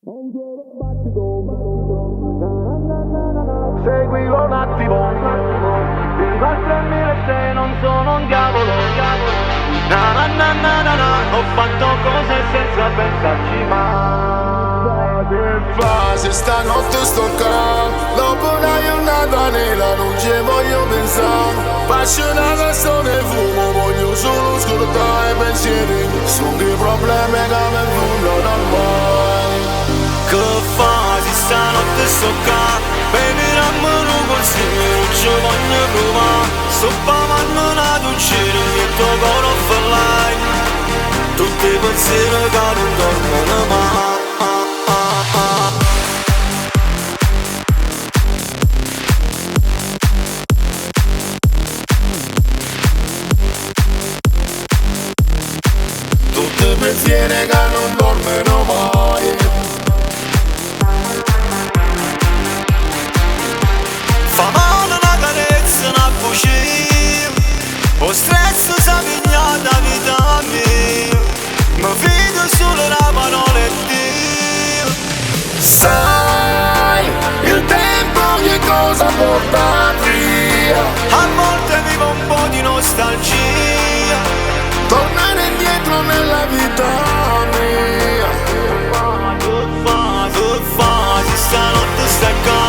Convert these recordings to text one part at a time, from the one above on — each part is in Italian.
Seguilo un attimo, fino al 3006 non sono un diavolo. Na na na na na na, ho fatto cose senza pensarci mai. Che fase stanotte sto qua, dopo una giornata nera non ci voglio pensare. Appassionata sto nel fumo, voglio solo scordare i pensieri. Sono dei problemi che mi fundono ormai. Che fasi stanotte sto qua, baby dammelo così, non ci voglio provare. Sto pavando una docina e tuo cuore offline. Tutti i pensieri che non dormono mai. Tutti i pensieri che non dormono mai. Fa male una carezza, una cucina, o stress sa pigliata vita mia. Mi fido solo la parola e Dio. Sai, il tempo che cosa porta via. A volte vivo un po' di nostalgia. Tornare indietro nella vita mia. Che fasi, stanotte stai qua.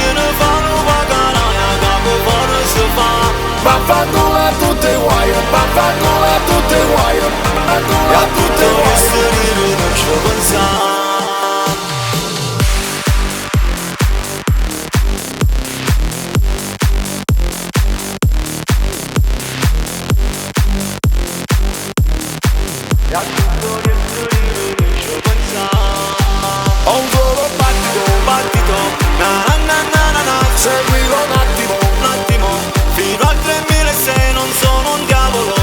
Io ne fanno pagare, capo fuori si fa. Vaffanculo a tutte guai, vaffanculo a tutte guai, E a tutte queste rire non ci pensare. E a tutto questo rire non ci pensare. Ho un solo Battito, na na na na na. seguilo un attimo. Fino al 3006 non sono un diavolo.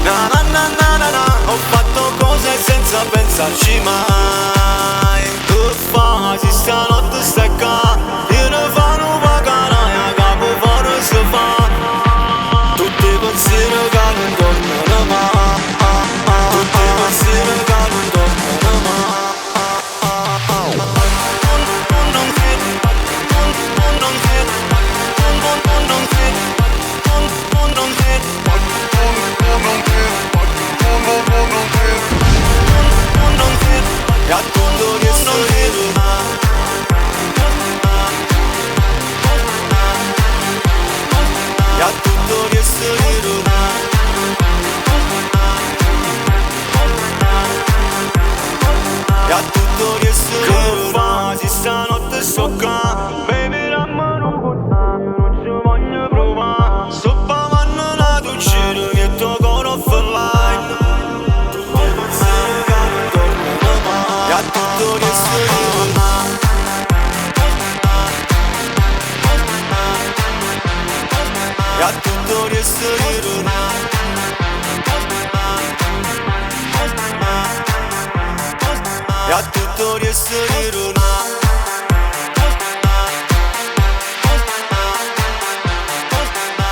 Na na na na na na. Ho fatto cose senza pensarci mai. Che fasi stanotte stai qua. Io ne fanno pagare, a capo fuori si fa. Tutti i pensieri che non dormono mai. Tutti i pensieri che non dormono mai. E a tutto questo rire. E a tutto questo rire. E a tutto questo rire. Che fasi stanotte sto qua. Baby dammelo così, non ci voglio provare. Sto pavando una docina e tuo cuore offline. Tutti i pensieri che non dormono mai. E a tutto questo rire. E a tutto questo rire. E a tutto questo rire.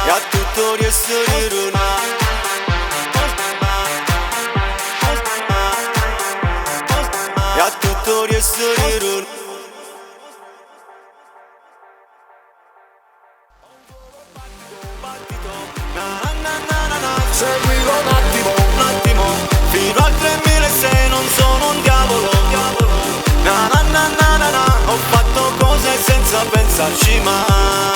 E a tutto questo rire. E a tutto questo rire. Seguilo un attimo. Fino al 3006 non sono un diavolo. Na na na na na na. Ho fatto cose senza pensarci mai.